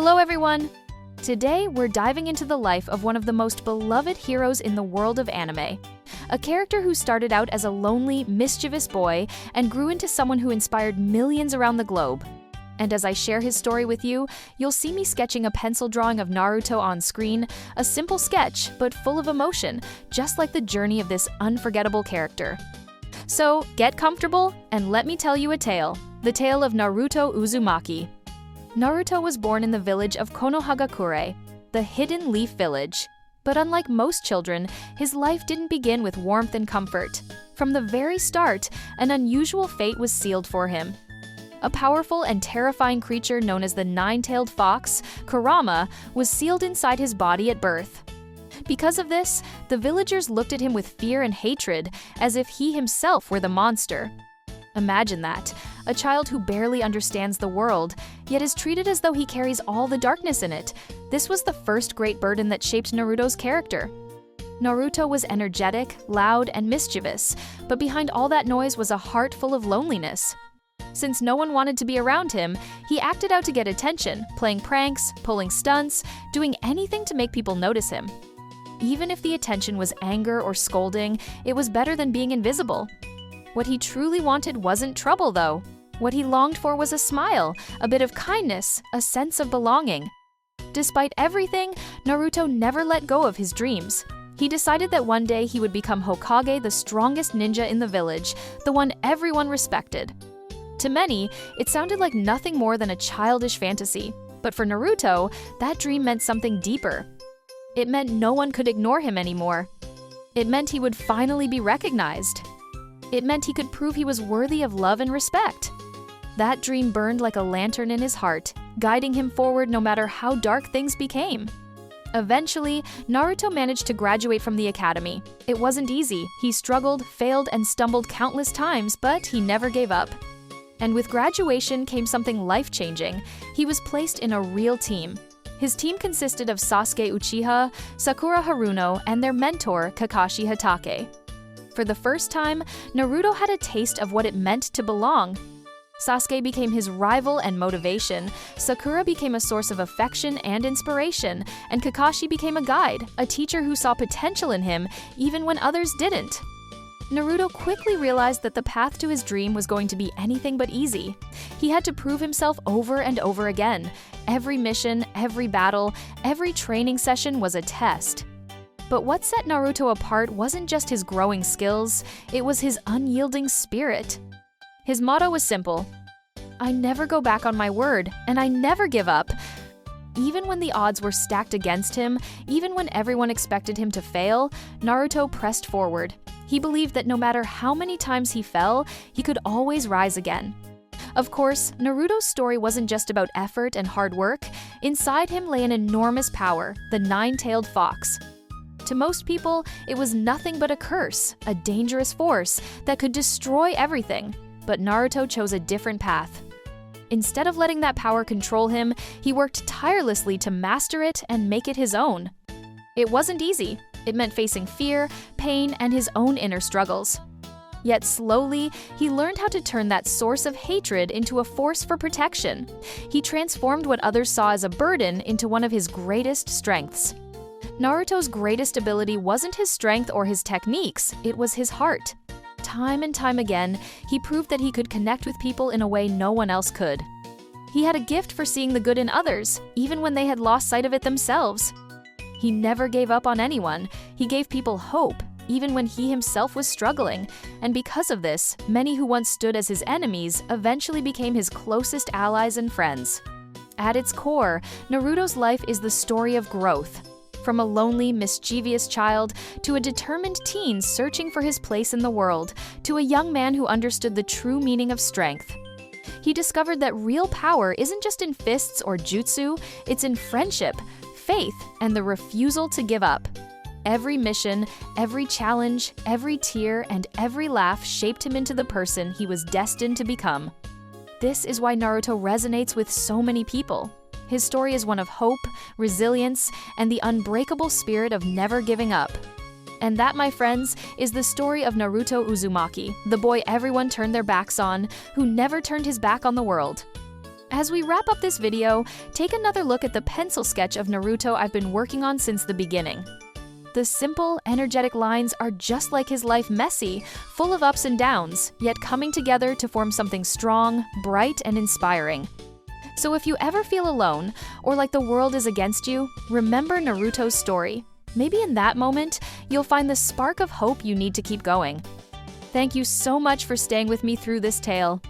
Hello everyone! Today we're diving into the life of one of the most beloved heroes in the world of anime. A character who started out as a lonely, mischievous boy and grew into someone who inspired millions around the globe. And as I share his story with you, you'll see me sketching a pencil drawing of Naruto on screen, a simple sketch, but full of emotion, just like the journey of this unforgettable character. So, get comfortable, and let me tell you a tale. The tale of Naruto Uzumaki. Naruto was born in the village of Konohagakure, the Hidden Leaf Village. But unlike most children, his life didn't begin with warmth and comfort. From the very start, an unusual fate was sealed for him. A powerful and terrifying creature known as the nine-tailed fox, Kurama, was sealed inside his body at birth. Because of this, the villagers looked at him with fear and hatred, as if he himself were the monster. Imagine that, a child who barely understands the world, yet is treated as though he carries all the darkness in it. This was the first great burden that shaped Naruto's character. Naruto was energetic, loud, and mischievous, but behind all that noise was a heart full of loneliness. Since no one wanted to be around him, he acted out to get attention, playing pranks, pulling stunts, doing anything to make people notice him. Even if the attention was anger or scolding, it was better than being invisible. What he truly wanted wasn't trouble, though. What he longed for was a smile, a bit of kindness, a sense of belonging. Despite everything, Naruto never let go of his dreams. He decided that one day he would become Hokage, the strongest ninja in the village, the one everyone respected. To many, it sounded like nothing more than a childish fantasy. But for Naruto, that dream meant something deeper. It meant no one could ignore him anymore. It meant he would finally be recognized. It meant he could prove he was worthy of love and respect. That dream burned like a lantern in his heart, guiding him forward no matter how dark things became. Eventually, Naruto managed to graduate from the academy. It wasn't easy. He struggled, failed, and stumbled countless times, but he never gave up. And with graduation came something life-changing. He was placed in a real team. His team consisted of Sasuke Uchiha, Sakura Haruno, and their mentor, Kakashi Hatake. For the first time, Naruto had a taste of what it meant to belong. Sasuke became his rival and motivation, Sakura became a source of affection and inspiration, and Kakashi became a guide, a teacher who saw potential in him even when others didn't. Naruto quickly realized that the path to his dream was going to be anything but easy. He had to prove himself over and over again. Every mission, every battle, every training session was a test. But what set Naruto apart wasn't just his growing skills, it was his unyielding spirit. His motto was simple: I never go back on my word, and I never give up. Even when the odds were stacked against him, even when everyone expected him to fail, Naruto pressed forward. He believed that no matter how many times he fell, he could always rise again. Of course, Naruto's story wasn't just about effort and hard work. Inside him lay an enormous power, the nine-tailed fox. To most people, it was nothing but a curse, a dangerous force that could destroy everything. But Naruto chose a different path. Instead of letting that power control him, he worked tirelessly to master it and make it his own. It wasn't easy. It meant facing fear, pain, and his own inner struggles. Yet slowly, he learned how to turn that source of hatred into a force for protection. He transformed what others saw as a burden into one of his greatest strengths. Naruto's greatest ability wasn't his strength or his techniques, it was his heart. Time and time again, he proved that he could connect with people in a way no one else could. He had a gift for seeing the good in others, even when they had lost sight of it themselves. He never gave up on anyone. He gave people hope, even when he himself was struggling. And because of this, many who once stood as his enemies eventually became his closest allies and friends. At its core, Naruto's life is the story of growth. From a lonely, mischievous child to a determined teen searching for his place in the world, to a young man who understood the true meaning of strength. He discovered that real power isn't just in fists or jutsu, it's in friendship, faith, and the refusal to give up. Every mission, every challenge, every tear, and every laugh shaped him into the person he was destined to become. This is why Naruto resonates with so many people. His story is one of hope, resilience, and the unbreakable spirit of never giving up. And that, my friends, is the story of Naruto Uzumaki, the boy everyone turned their backs on, who never turned his back on the world. As we wrap up this video, take another look at the pencil sketch of Naruto I've been working on since the beginning. The simple, energetic lines are just like his life, messy, full of ups and downs, yet coming together to form something strong, bright, and inspiring. So if you ever feel alone, or like the world is against you, remember Naruto's story. Maybe in that moment, you'll find the spark of hope you need to keep going. Thank you so much for staying with me through this tale.